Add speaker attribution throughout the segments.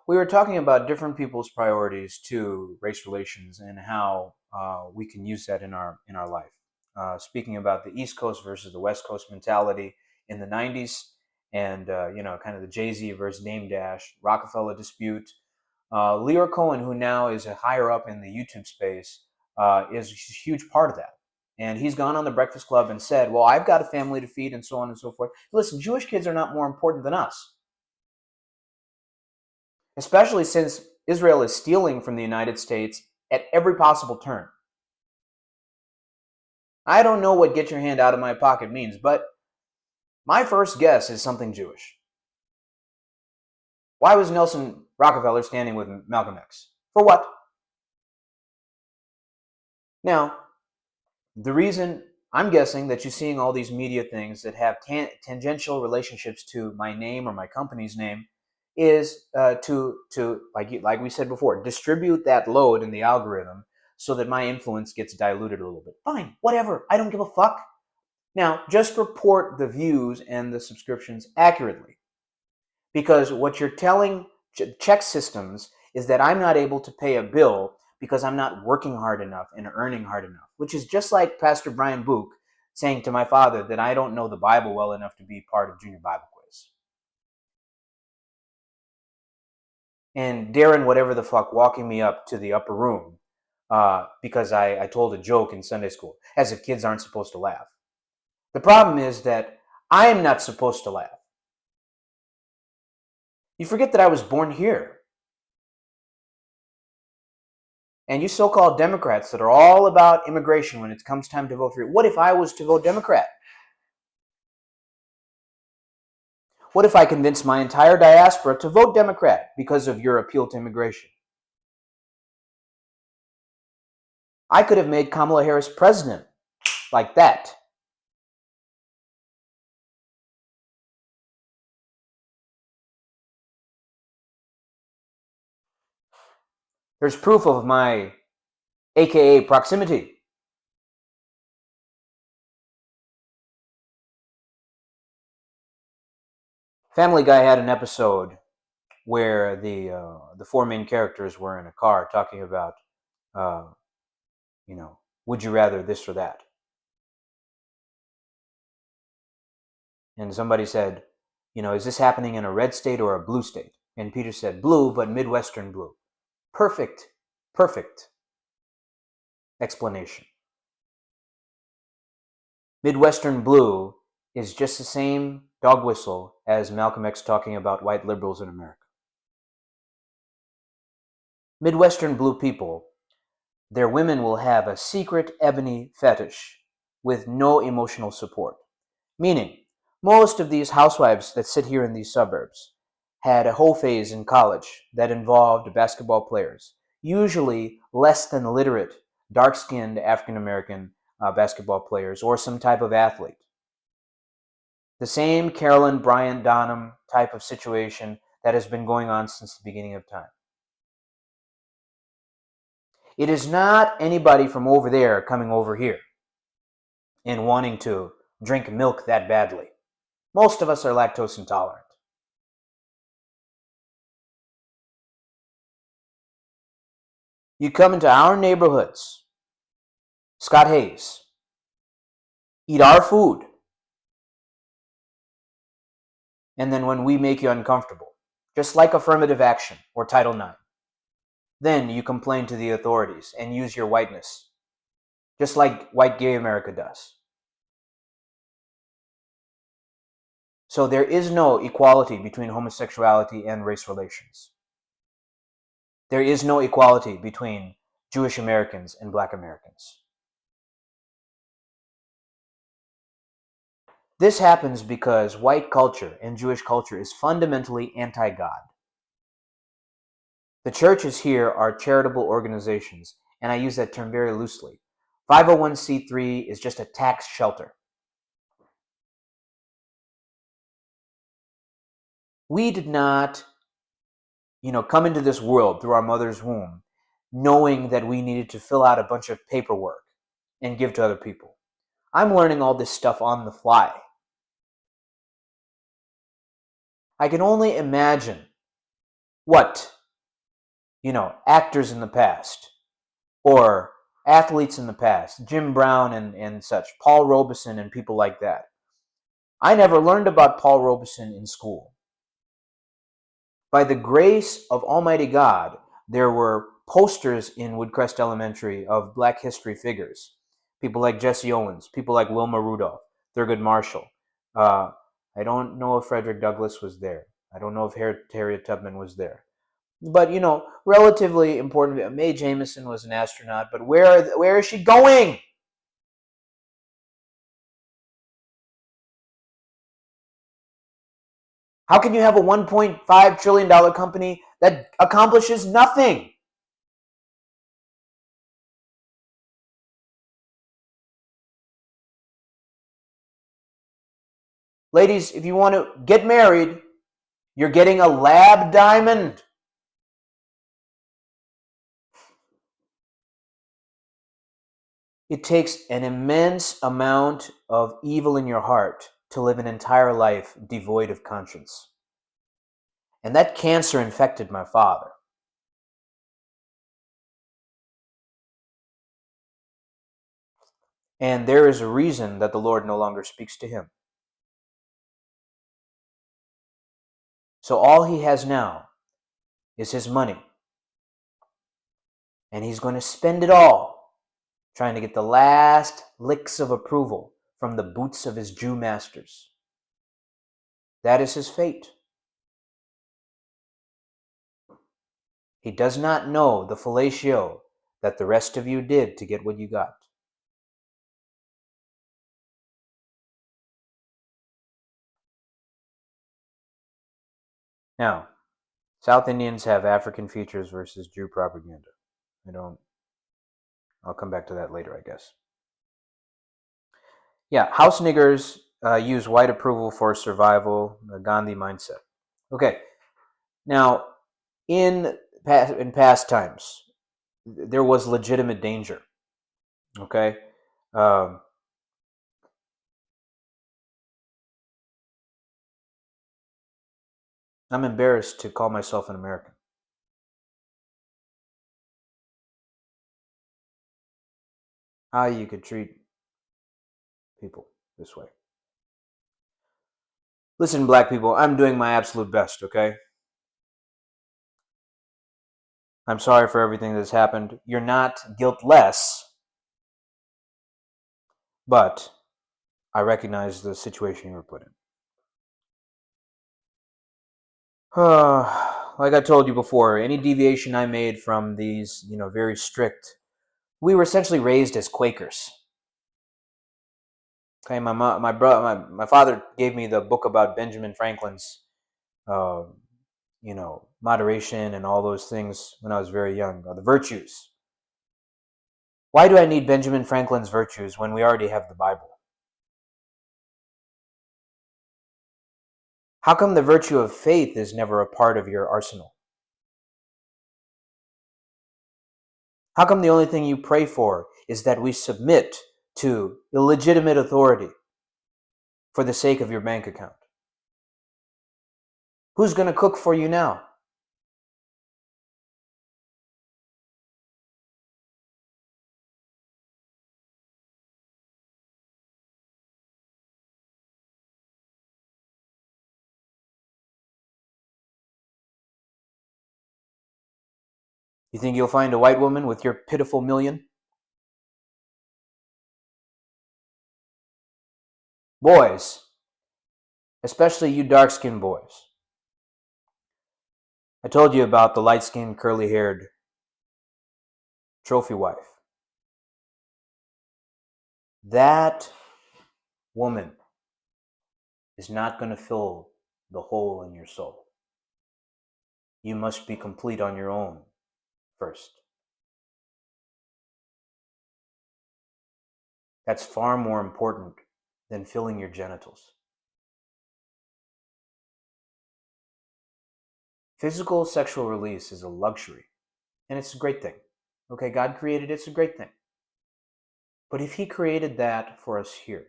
Speaker 1: we were talking about different people's priorities to race relations and how we can use that in our life. Speaking about the East Coast versus the West Coast mentality in the '90s, and kind of the Jay-Z versus Dame Dash Rockefeller dispute. Leo Cohen, who now is a higher up in the YouTube space, is a huge part of that. And he's gone on the Breakfast Club and said, "Well, I've got a family to feed, and so on and so forth." Listen, Jewish kids are not more important than us, especially since Israel is stealing from the United States at every possible turn. I don't know what "get your hand out of my pocket" means, but my first guess is something Jewish. Why was Nelson Rockefeller standing with Malcolm X? For what? Now, the reason I'm guessing that you're seeing all these media things that have tangential relationships to my name or my company's name is to like we said before, distribute that load in the algorithm so that my influence gets diluted a little bit. Fine, whatever. I don't give a fuck. Now, just report the views and the subscriptions accurately, because what you're telling check systems is that I'm not able to pay a bill because I'm not working hard enough and earning hard enough, which is just like Pastor Brian Book saying to my father that I don't know the Bible well enough to be part of Junior Bible Quiz. And Darren, whatever the fuck, walking me up to the upper room because I told a joke in Sunday school, as if kids aren't supposed to laugh. The problem is that I am not supposed to laugh. You forget that I was born here. And you so-called Democrats that are all about immigration when it comes time to vote for you. What if I was to vote Democrat? What if I convinced my entire diaspora to vote Democrat because of your appeal to immigration? I could have made Kamala Harris president like that. There's proof of my AKA proximity. Family Guy had an episode where the four main characters were in a car talking about, would you rather this or that? And somebody said, is this happening in a red state or a blue state? And Peter said, blue, but Midwestern blue. Perfect explanation. Midwestern blue is just the same dog whistle as Malcolm X talking about white liberals in America. Midwestern blue people, their women will have a secret ebony fetish with no emotional support. Meaning, most of these housewives that sit here in these suburbs had a whole phase in college that involved basketball players, usually less than literate, dark-skinned African-American basketball players or some type of athlete. The same Carolyn Bryant Donham type of situation that has been going on since the beginning of time. It is not anybody from over there coming over here and wanting to drink milk that badly. Most of us are lactose intolerant. You come into our neighborhoods, Scott Hayes, eat our food, and then when we make you uncomfortable, just like affirmative action or Title IX, then you complain to the authorities and use your whiteness, just like white gay America does. So there is no equality between homosexuality and race relations. There is no equality between Jewish Americans and Black Americans. This happens because white culture and Jewish culture is fundamentally anti-God. The churches here are charitable organizations, and I use that term very loosely. 501c3 is just a tax shelter. We did not, come into this world through our mother's womb knowing that we needed to fill out a bunch of paperwork and give to other people. I'm learning all this stuff on the fly. I can only imagine what actors in the past or athletes in the past, Jim Brown and such, Paul Robeson and people like that. I never learned about Paul Robeson in school. By the grace of Almighty God, there were posters in Woodcrest Elementary of Black history figures. People like Jesse Owens, people like Wilma Rudolph, Thurgood Marshall. Uh, I don't know if Frederick Douglass was there. I don't know if Harriet Tubman was there. But, relatively important. Mae Jemison was an astronaut, but where is she going? How can you have a $1.5 trillion company that accomplishes nothing? Ladies, if you want to get married, you're getting a lab diamond. It takes an immense amount of evil in your heart to live an entire life devoid of conscience. And that cancer infected my father. And there is a reason that the Lord no longer speaks to him. So all he has now is his money. And he's going to spend it all trying to get the last licks of approval from the boots of his Jew masters. That is his fate. He does not know the fellatio that the rest of you did to get what you got. Now, South Indians have African features versus Jew propaganda. I'll come back to that later, I guess. Yeah, house niggers use white approval for survival, the Gandhi mindset. Okay, now, in past times, there was legitimate danger. Okay, um, I'm embarrassed to call myself an American. How you could treat people this way. Listen, black people, I'm doing my absolute best, okay? I'm sorry for everything that's happened. You're not guiltless, but I recognize the situation you were put in. Like I told you before, any deviation I made from these, very strict, we were essentially raised as Quakers. Okay, my father gave me the book about Benjamin Franklin's, uh, moderation and all those things when I was very young, the virtues. Why do I need Benjamin Franklin's virtues when we already have the Bible? How come the virtue of faith is never a part of your arsenal? How come the only thing you pray for is that we submit to illegitimate authority for the sake of your bank account? Who's going to cook for you now? You think you'll find a white woman with your pitiful million? Boys, especially you dark-skinned boys. I told you about the light-skinned, curly-haired trophy wife. That woman is not going to fill the hole in your soul. You must be complete on your own first. That's far more important than filling your genitals. Physical sexual release is a luxury, and it's a great thing. Okay, God created it, it's a great thing. But if He created that for us here,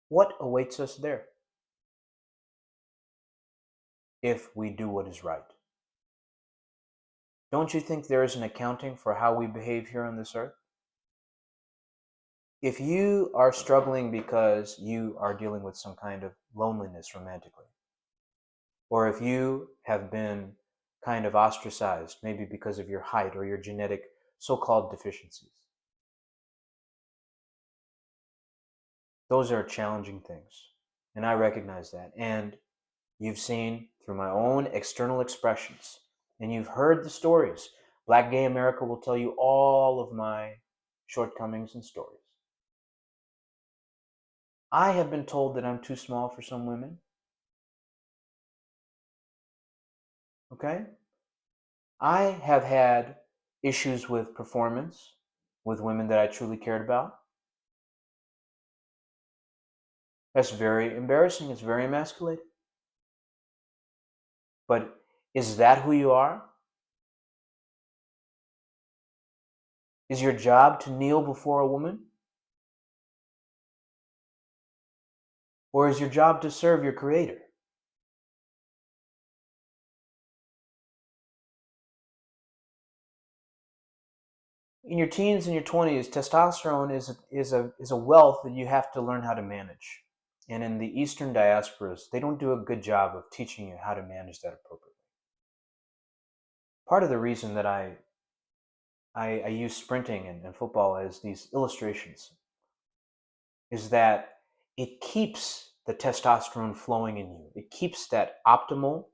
Speaker 1: what awaits us there if we do what is right? Don't you think there is an accounting for how we behave here on this earth? If you are struggling because you are dealing with some kind of loneliness romantically, or if you have been kind of ostracized, maybe because of your height or your genetic so-called deficiencies, those are challenging things. And I recognize that. And you've seen through my own external expressions, and you've heard the stories. Black Gay America will tell you all of my shortcomings and stories. I have been told that I'm too small for some women. Okay? I have had issues with performance with women that I truly cared about. That's very embarrassing. It's very emasculating. But is that who you are? Is your job to kneel before a woman? Or is your job to serve your creator? In your teens and your 20s, testosterone is a wealth that you have to learn how to manage. And in the Eastern diasporas, they don't do a good job of teaching you how to manage that appropriately. Part of the reason that I use sprinting and football as these illustrations is that it keeps the testosterone flowing in you. It keeps that optimal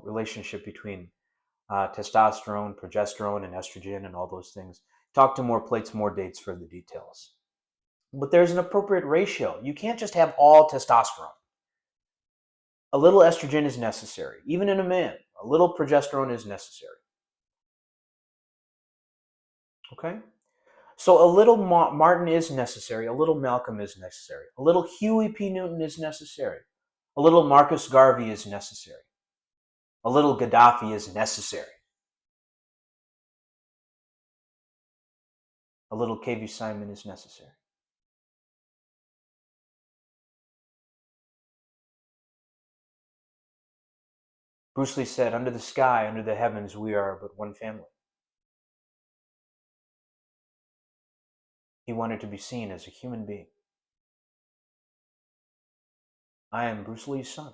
Speaker 1: relationship between testosterone, progesterone, and estrogen, and all those things. Talk to More Plates, More Dates for the details. But there's an appropriate ratio. You can't just have all testosterone. A little estrogen is necessary. Even in a man, a little progesterone is necessary. Okay? So a little Martin is necessary. A little Malcolm is necessary. A little Huey P. Newton is necessary. A little Marcus Garvey is necessary. A little Gaddafi is necessary. A little KV Simon is necessary. Bruce Lee said, under the sky, under the heavens, we are but one family. He wanted to be seen as a human being. I am Bruce Lee's son.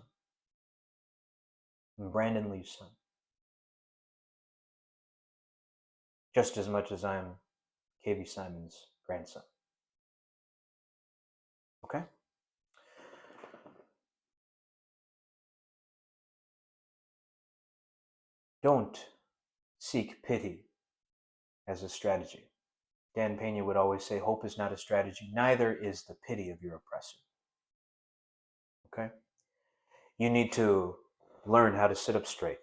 Speaker 1: I'm Brandon Lee's son. Just as much as I am KV Simon's grandson. Okay? Don't seek pity as a strategy. Dan Pena would always say, hope is not a strategy, neither is the pity of your oppressor. Okay? You need to learn how to sit up straight.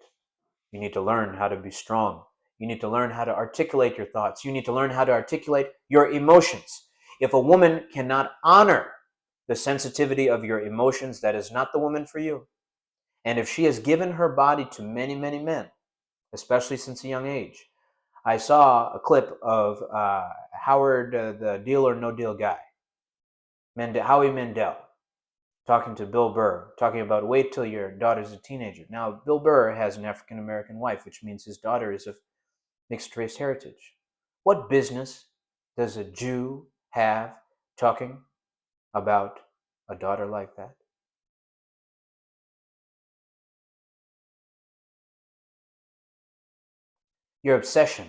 Speaker 1: You need to learn how to be strong. You need to learn how to articulate your thoughts. You need to learn how to articulate your emotions. If a woman cannot honor the sensitivity of your emotions, that is not the woman for you. And if she has given her body to many, many men, especially since a young age, I saw a clip of Howard, the Deal or No Deal guy, Howie Mandel, talking to Bill Burr, talking about wait till your daughter's a teenager. Now, Bill Burr has an African-American wife, which means his daughter is of mixed race heritage. What business does a Jew have talking about a daughter like that? Your obsession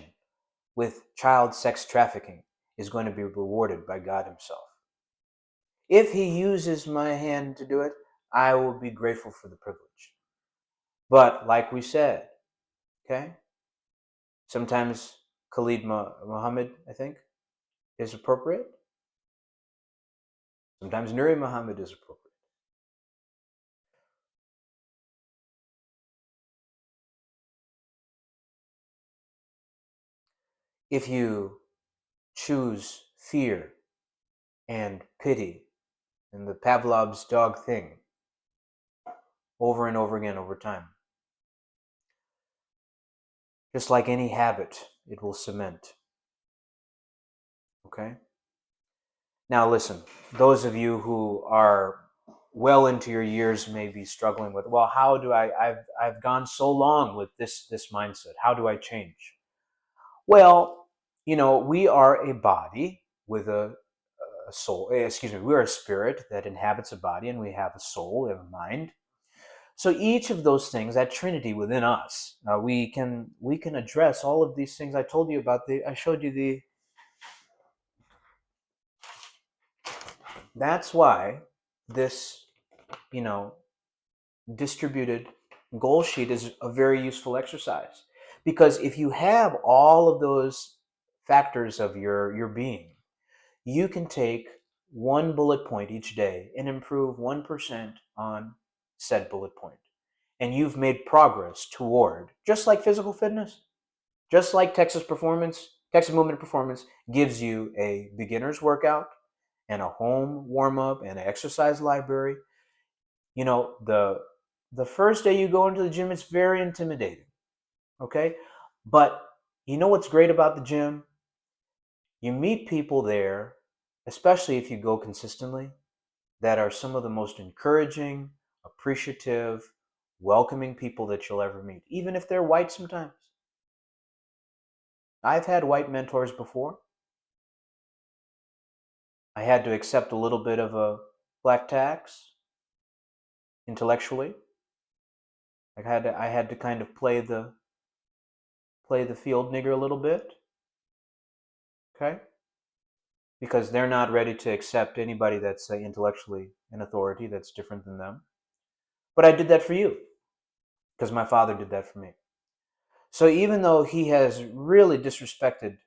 Speaker 1: with child sex trafficking is going to be rewarded by God himself. If he uses my hand to do it, I will be grateful for the privilege. But like we said, okay, sometimes Khalid Muhammad, I think, is appropriate. Sometimes Nuri Muhammad is appropriate. If you choose fear and pity and the Pavlov's dog thing over and over again over time, just like any habit, it will cement. Okay? Now listen, those of you who are well into your years may be struggling with, well, how do I've gone so long with this mindset. How do I change? Well, we are a body with a soul. Excuse me, we are a spirit that inhabits a body, and we have a soul, we have a mind. So each of those things, that trinity within us, we can address all of these things. I told you about I showed you that's why this, you know, distributed goal sheet is a very useful exercise. Because if you have all of those factors of your being, you can take one bullet point each day and improve 1% on said bullet point. And you've made progress toward, just like physical fitness, just like Texas Movement Performance gives you a beginner's workout and a home warm up and an exercise library. The first day you go into the gym, it's very intimidating. Okay? But you know what's great about the gym? You meet people there, especially if you go consistently, that are some of the most encouraging, appreciative, welcoming people that you'll ever meet, even if they're white sometimes. I've had white mentors before. I had to accept a little bit of a black tax intellectually. I had to kind of play the field nigger a little bit, okay? Because they're not ready to accept anybody that's intellectually an authority that's different than them. But I did that for you because my father did that for me. So even though he has really disrespected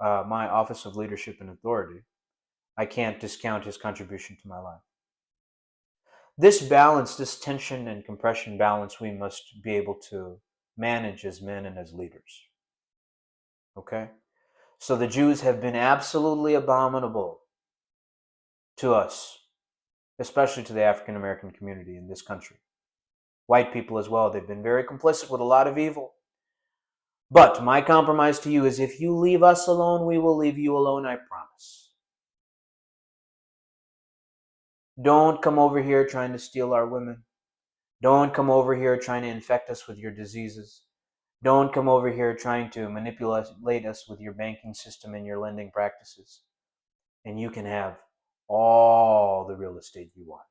Speaker 1: my office of leadership and authority, I can't discount his contribution to my life. This balance, this tension and compression balance, we must be able to manage as men and as leaders. Okay? So the Jews have been absolutely abominable to us, especially to the African American community in this country. White people as well, they've been very complicit with a lot of evil. But my compromise to you is, if you leave us alone, we will leave you alone, I promise. Don't come over here trying to steal our women. Don't come over here trying to infect us with your diseases. Don't come over here trying to manipulate us with your banking system and your lending practices. And you can have all the real estate you want.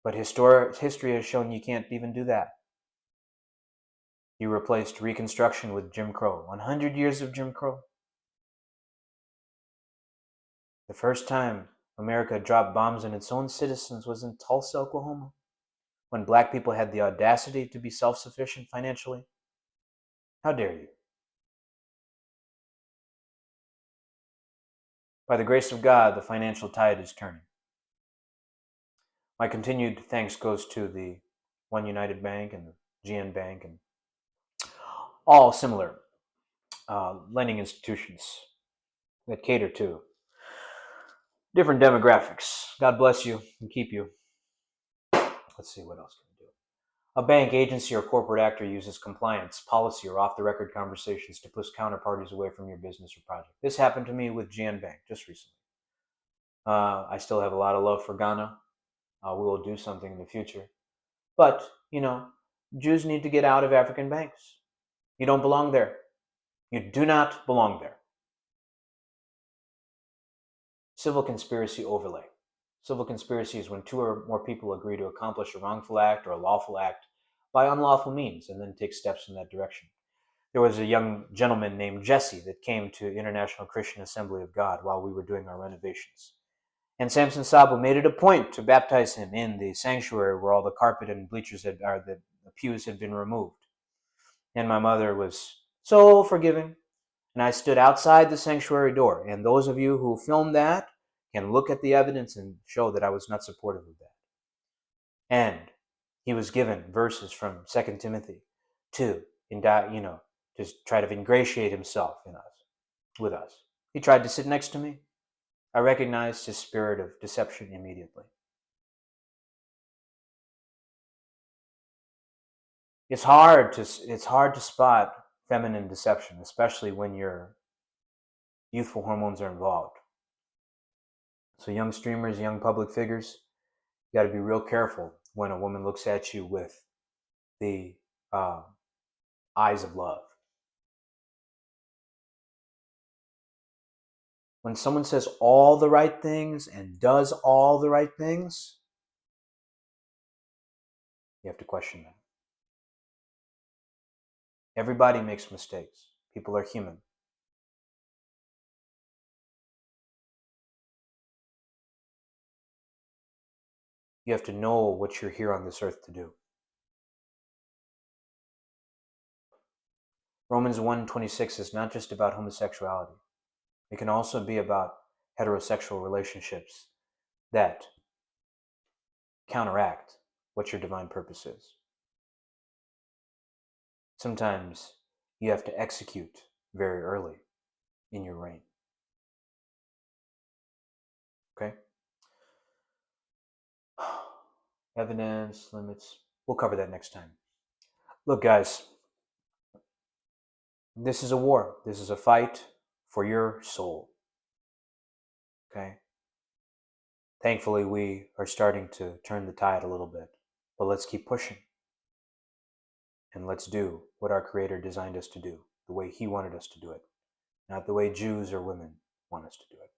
Speaker 1: But history has shown you can't even do that. You replaced Reconstruction with Jim Crow. 100 years of Jim Crow. The first time America dropped bombs on its own citizens was in Tulsa, Oklahoma, when black people had the audacity to be self-sufficient financially. How dare you? By the grace of God, the financial tide is turning. My continued thanks goes to the One United Bank and the GN Bank and all similar lending institutions that cater to different demographics. God bless you and keep you. Let's see, what else can we do? A bank, agency, or corporate actor uses compliance, policy, or off-the-record conversations to push counterparties away from your business or project. This happened to me with GN Bank just recently. I still have a lot of love for Ghana. We will do something in the future. But, Jews need to get out of African banks. You don't belong there. You do not belong there. Civil conspiracy overlay. Civil conspiracy is when two or more people agree to accomplish a wrongful act or a lawful act by unlawful means and then take steps in that direction. There was a young gentleman named Jesse that came to International Christian Assembly of God while we were doing our renovations. And Samson Sabo made it a point to baptize him in the sanctuary where all the carpet and the pews had been removed. And my mother was so forgiving. And I stood outside the sanctuary door. And those of you who filmed that can look at the evidence and show that I was not supportive of that. And he was given verses from 2 Timothy to just try to ingratiate himself with us. He tried to sit next to me. I recognized his spirit of deception immediately. It's hard to spot feminine deception, especially when your youthful hormones are involved. So young streamers, young public figures, you got to be real careful when a woman looks at you with the eyes of love. When someone says all the right things and does all the right things, you have to question that. Everybody makes mistakes. People are human. You have to know what you're here on this earth to do. Romans 1:26 is not just about homosexuality. It can also be about heterosexual relationships that counteract what your divine purpose is. Sometimes you have to execute very early in your reign. Okay? Evidence, limits. We'll cover that next time. Look, guys, this is a war. This is a fight for your soul. Okay? Thankfully, we are starting to turn the tide a little bit. But let's keep pushing. And let's do what our Creator designed us to do, the way He wanted us to do it, not the way Jews or women want us to do it.